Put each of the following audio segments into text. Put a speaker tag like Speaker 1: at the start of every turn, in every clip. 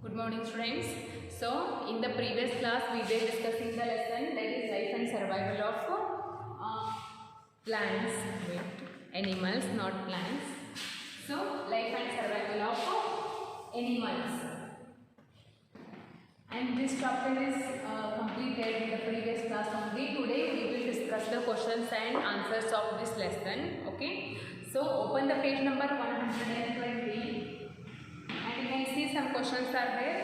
Speaker 1: Good morning, students. So in the previous class we were discussing the lesson that is life and survival of plants, animals, not plants. So life and survival of animals, and this chapter is completed in the previous class only. Today we will discuss the questions and answers of this lesson. Okay, so open the page number 120. And you can see some questions are there,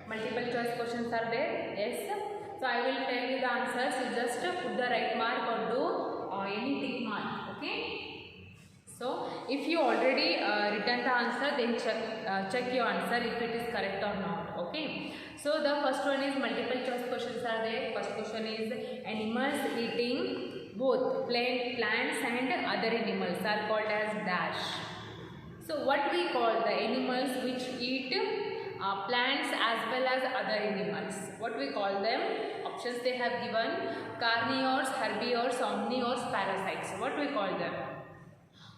Speaker 1: multiple choice questions are there. Yes, so I will tell you the answers. You just put the right mark or do any tick mark. Okay, so if you already written the answer, then check your answer if it is correct or not. Okay, so the first one is multiple choice questions are there. First question is animals eating both plants and other animals are called as dash. So what we call the animals which eat plants as well as other animals? What we call them? Options they have given: carnivores, herbivores, omnivores, parasites. What we call them?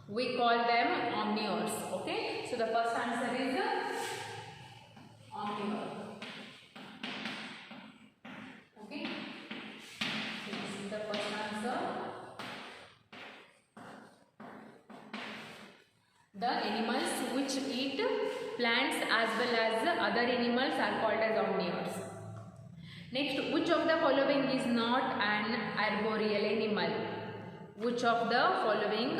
Speaker 1: We call them omnivores. Okay, so the first answer is omnivore. Okay, so this is the first answer. The animals which eat plants as well as other animals are called as omnivores. Next, which of the following is not an arboreal animal? Which of the following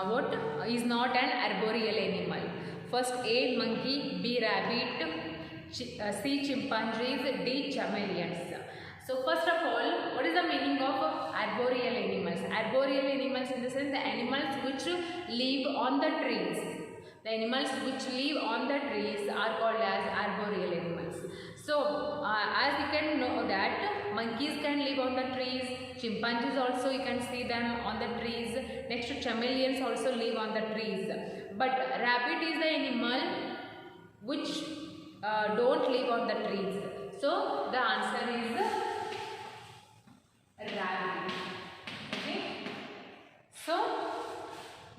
Speaker 1: what is not an arboreal animal? First, A monkey, B rabbit, C chimpanzees, D chameleons. So first of all, what is the meaning of arboreal animals? Arboreal animals in the sense the animals which live on the trees. The animals which live on the trees are called as arboreal animals. So as you can know that monkeys can live on the trees, chimpanzees also you can see them on the trees. Next, chameleons also live on the trees. But rabbit is the animal which don't live on the trees. So the answer is rabbit. Okay. So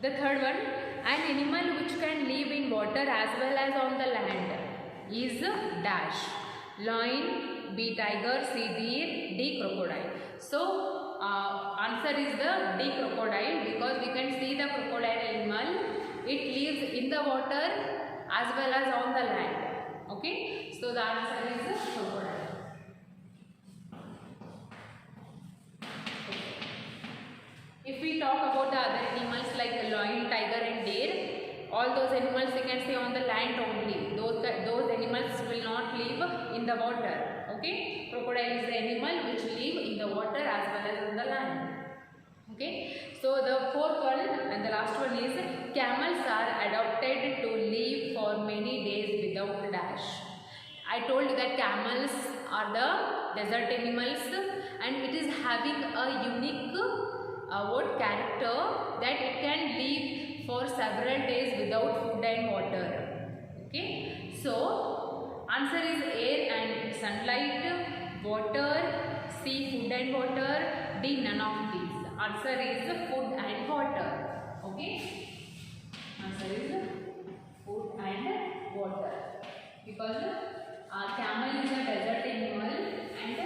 Speaker 1: the third one, an animal which can live in water as well as on the land is dash. Lion, B tiger, C deer, D crocodile. So answer is the D crocodile, because we can see the crocodile animal. It lives in the water as well as on the land. Okay. So the answer is crocodile. If we talk about the other animals like the lion, tiger and deer, all those animals we can see on the land only. Those animals will not live in the water. Okay, crocodile is the animal which live in the water as well as on the land. Okay, so the fourth one and the last one is camels are adopted to live for many days without dash. I told you that camels are the desert animals and it is having a unique character that it can live for several days without food and water. Okay, so answer is air and sunlight, water, C food and water, D none of these. Answer is food and water. Okay, answer is food and water, because camel is a desert animal and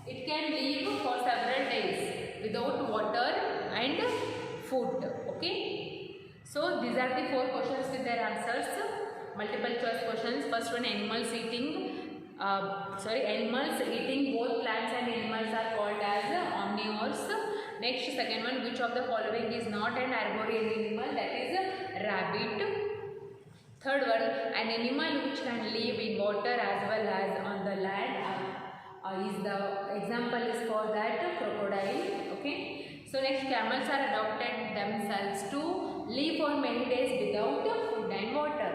Speaker 1: it can live for several days without water and food. Okay, so these are the four questions with their answers, multiple choice questions. First one, animals eating both plants and animals are called as omnivores. Next, second one, which of the following is not an arboreal animal? That is rabbit. Third one, an animal which can live in water as well as on the land is the example is for that crocodile. Okay, so next, camels are adopted themselves to live for many days without food and water.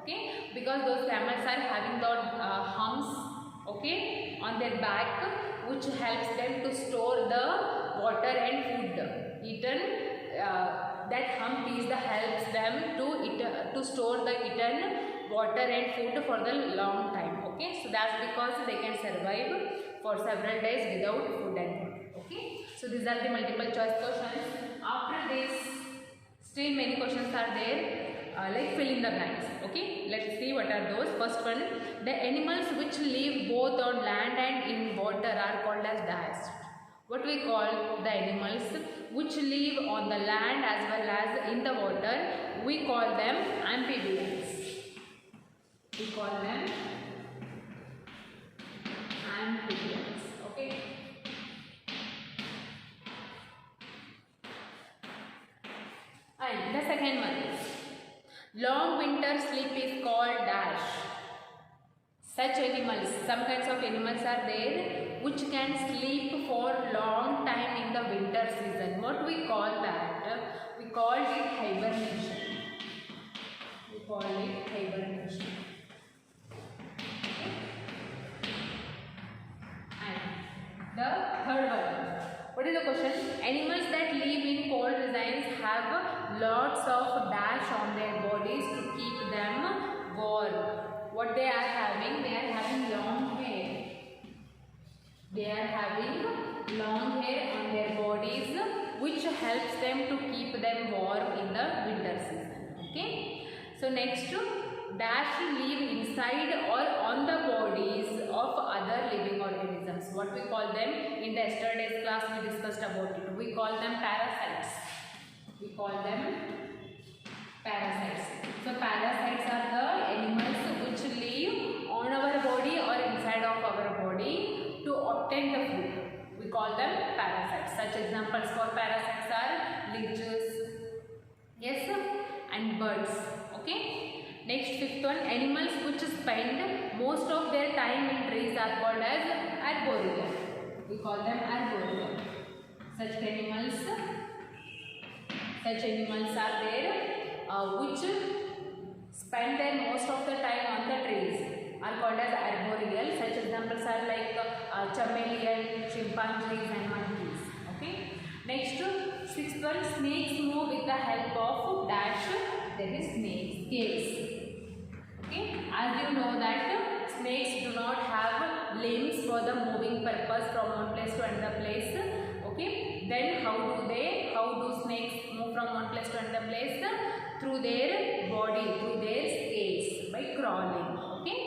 Speaker 1: Okay, because those camels are having the humps, okay, on their back, which helps them to store the water and food eaten. That hump is the helps them to store the eaten water and food for the long time. Okay, so that's because they can survive for several days without food and water. Okay, so these are the multiple choice questions. After this, still many questions are there, like fill in the blanks. Okay, let's see what what are those. First one, the animals which live both on land and in water are called as dash. What we call the animals which live on the land as well as in the water, we call them amphibians. We call them amphibians. Okay. And the second one is long winter sleep is called dash. Such animals, some kinds of animals are there which can sleep for long time in the winter season. What we call that? We call it hibernation. We call it hibernation. And the third one. What is the question? Animals that live in cold regions have lots of dash on their bodies to keep them warm. What they are having? They are having long hair. They are having long hair on their bodies, which helps them to keep them warm in the winter season. Okay. So next, dash live inside or on the bodies of other living organisms. What we call them? In the yesterday's class we discussed about it. We call them parasites. We call them parasites. So parasites are the animals which live on our body or inside of our body to obtain the food. We call them parasites. Such examples for parasites are leeches, yes, and birds. Okay. Next, fifth one, animals which spend most of their time in trees are called as arboreal. We call them arboreal. Such animals are there which spend their most of the time on the trees are called as arboreal. Such examples are like chameleon, chimpanzees and monkeys. Okay. Next, sixth one, snakes move with the help of dash, that is snakes, scales. Okay. As you know that snakes do not have limbs for the moving purpose from one place to another place. Okay. Then how do snakes move from one place to another place? Through their body, through their scales, by crawling. Okay.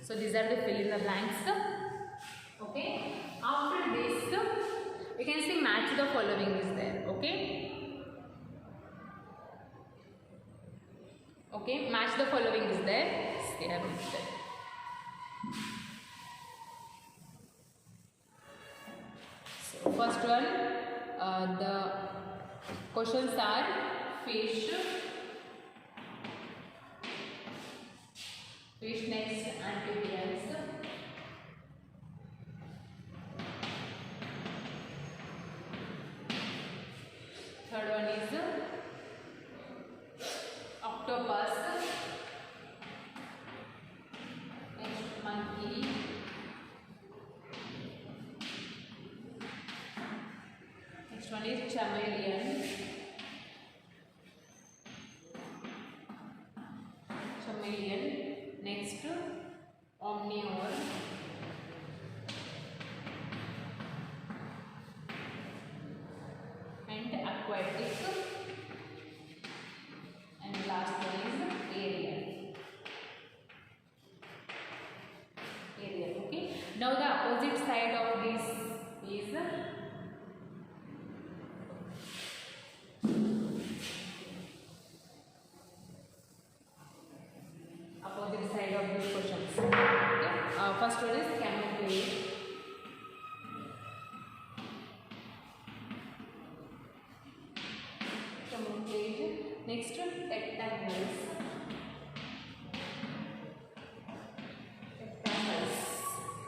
Speaker 1: So these are the fill in the blanks. Okay. After this, we can see match the following is there. Okay. Okay, match the following is there. Here is there. So first one, the questions are fish, next amphibians, third one is octopus, next monkey, next one is chameleon, next omnivore, and aquatic, and last one is aerial. Okay. Now the opposite side of this is opposite side of these questions. Okay. First one is camouflage. Next, rectangles.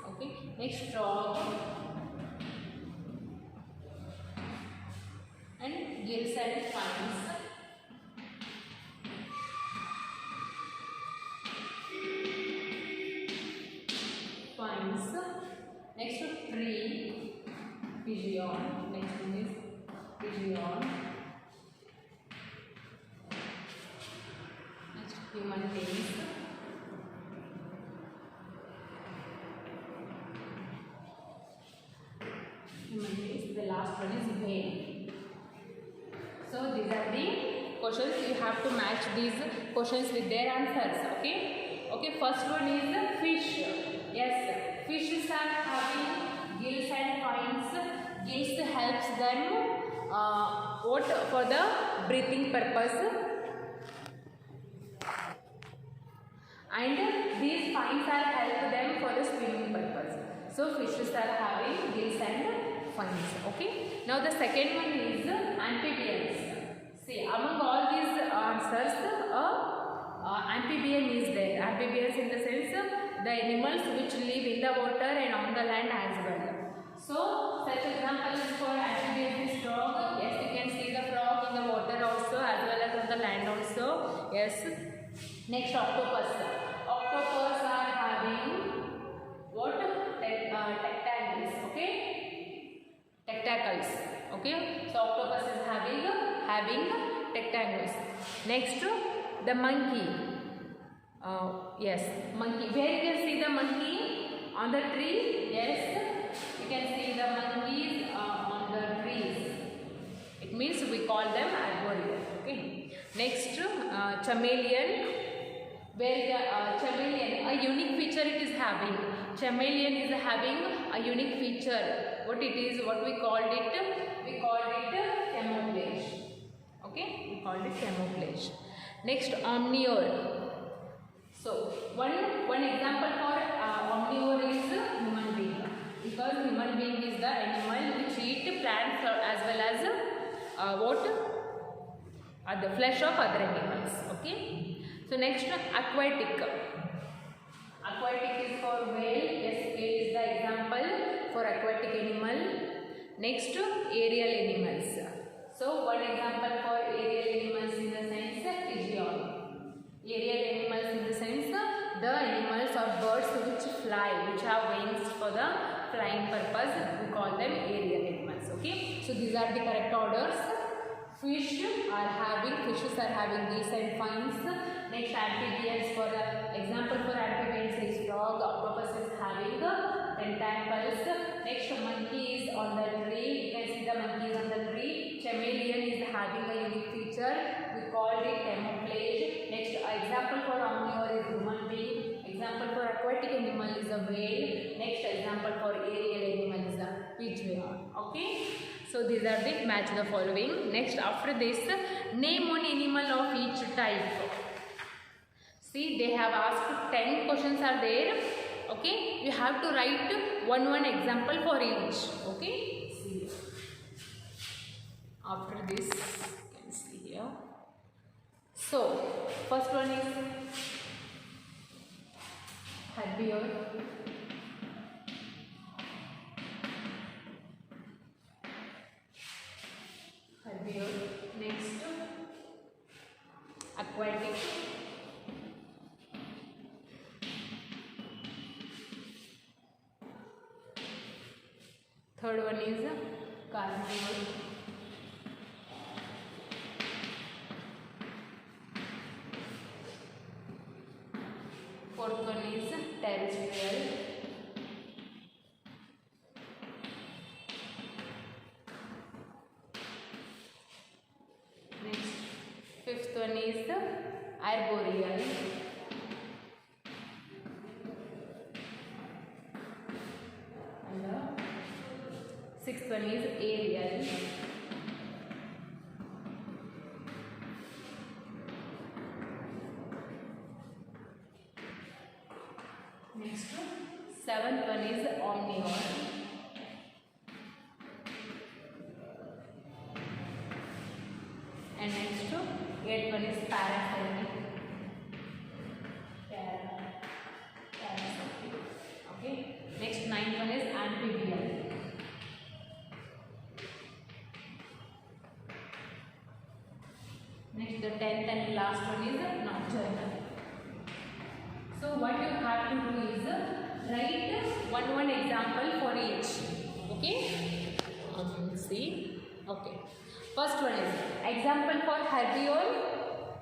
Speaker 1: Okay. Next, frog and gills and spines. Next, tree, pigeon. Next one is pigeon. Human beings, the last one is whale. So these are the questions. You have to match these questions with their answers. Okay. Okay, first one is fish. Yes, fishes are having gills and fins. Gills helps them what for the breathing purpose, and these fins are help them for the swimming purpose. So fishes are having gills and fins. Okay. Now the second one is amphibians. See, among all these answers, amphibian is there. Amphibians in the sense the animals which live in the water and on the land as well. So such examples for amphibians is frog. Yes, you can see the frog in the water also as well as on the land also. Yes. Next, octopus. Octopus are having what? Tentacles. Okay. Tentacles. Okay. So octopus is having tentacles. Next, the monkey. Yes, monkey. Where you can see the monkey? On the tree. Yes, you can see the monkeys on the trees. It means we call them arboreal. Okay. Next, chameleon. Where the chameleon, a unique feature it is having. Chameleon is having a unique feature. What it is? What we called it? We called it camouflage. Okay, we called it camouflage. Next, omnivore. So one example for omnivore is human being, because human being is the animal which eat plants as well as the flesh of other animals. Okay. So next, aquatic. Aquatic is for whale. Yes, whale is the example for aquatic animal. Next, aerial animals. So one example for aerial animals in the sense pigeon. Aerial animals in the sense the animals or birds which fly, which have wings for the flying purpose. We call them aerial animals. Okay. So these are the correct orders. Fishes are having gills and fins. Next, amphibians, for example for amphibians is frog. Octopus is having tentacles. Next, monkey is on the tree. You can see the monkey is on the tree. Chameleon is having a unique feature. We called it camouflage. Next, example for omnivore is human being. Example for aquatic animal is a whale. Next, example for aerial animal is a pigeon. Okay. So these are the match the following. Next, after this, name one animal of each type. See, they have asked 10 questions are there. Okay, you have to write one example for each. Okay, see. After this, you can see here. So, first one is herbivore. Next, aquatic. Third one is carnivore. Fourth one is terrestrial. Next, fifth one is arboreal. And sixth one is aerial. Next, seventh one is omnivore. And next, eighth one is parasitic. Okay. Next, ninth one is amphibian. Next, the 10th and last one is nocturnal. So what you have to do is write one example for each. Okay. See. Okay. First one is example for herbivore.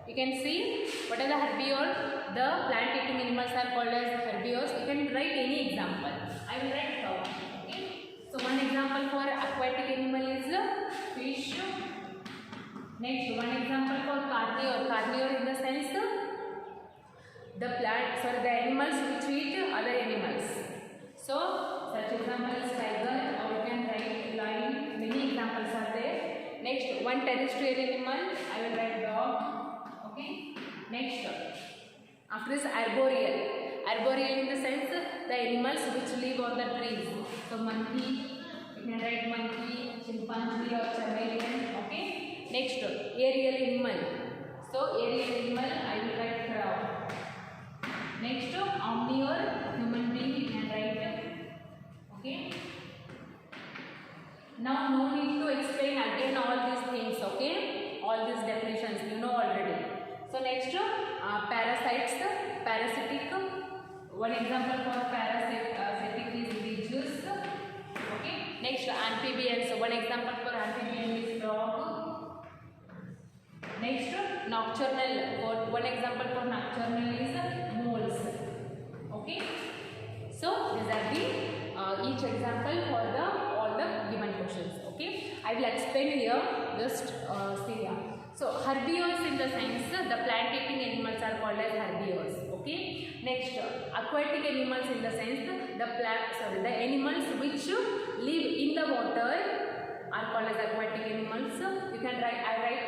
Speaker 1: You can see what are the herbivore. The plant-eating animals are called as herbivores. You can write any example. I will write cow. Okay. So one example for aquatic animal is fish. Next, one example for carnivore. Carnivore in the sense the animals which eat other animals. So such examples tiger, or you can write lion. Many examples are there. Next, one terrestrial animal, I will write dog. Okay. Next, after this arboreal. Arboreal in the sense the animals which live on the trees. So monkey, you can write monkey, chimpanzee or chameleon. Okay. Next, aerial animal. So aerial animal, I will write crow. Next, omnivore, human being, you can write. Okay. Now no need to explain again all these things. Okay. All these definitions you know already. So next, parasites, parasitic. One example for parasitic is leeches. Okay. Next, amphibians. One example for amphibian is frog. Next, nocturnal. One example for nocturnal is moles. Okay. So these are the each example for all the given questions. Okay. I will explain here. Just see here. So herbivores in the sense the plant-eating animals are called as herbivores. Okay. Next, aquatic animals in the sense the animals which live in the water are called as aquatic animals. You can write.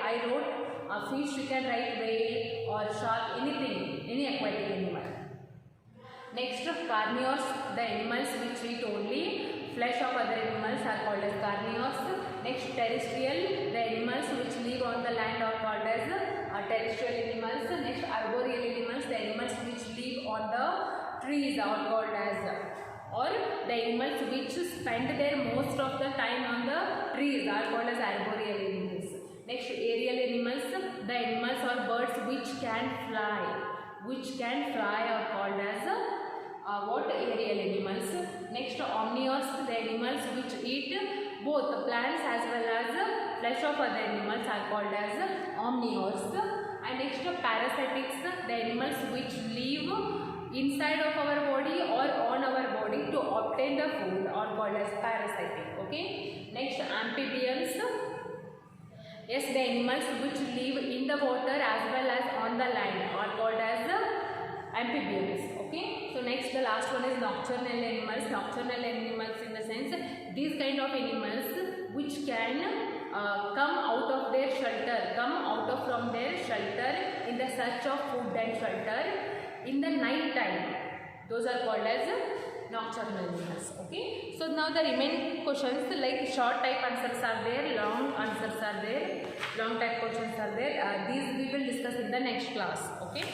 Speaker 1: I wrote a fish. You can write whale or shark. Anything, any aquatic animal. Next, carnivores, the animals which eat only flesh of other animals are called as carnivores. Next, terrestrial, the animals which live on the land are called as terrestrial animals. Next, arboreal animals, the animals which live on the trees are called as, or the animals which spend their most of the time on the trees are called as arboreal animals. Next, aerial animals, the animals or birds which can fly are called as what? Aerial animals. Next, omnivores, the animals which eat both plants as well as flesh of other animals are called as omnivores. And next, parasitics, the animals which live inside of our body or on our body to obtain the food are called as parasitic. Okay. Next, amphibians. Yes, the animals which live in the water as well as on the land are called as amphibians. Okay. So next, the last one is nocturnal animals. Nocturnal animals in the sense these kind of animals which can come out of their shelter, from their shelter in the search of food and shelter in the night time. Those are called as nocturnal animals. Okay. So now the remaining questions like short type answers are there, long answers are there, long type questions are there. These we will discuss in the next class. Okay.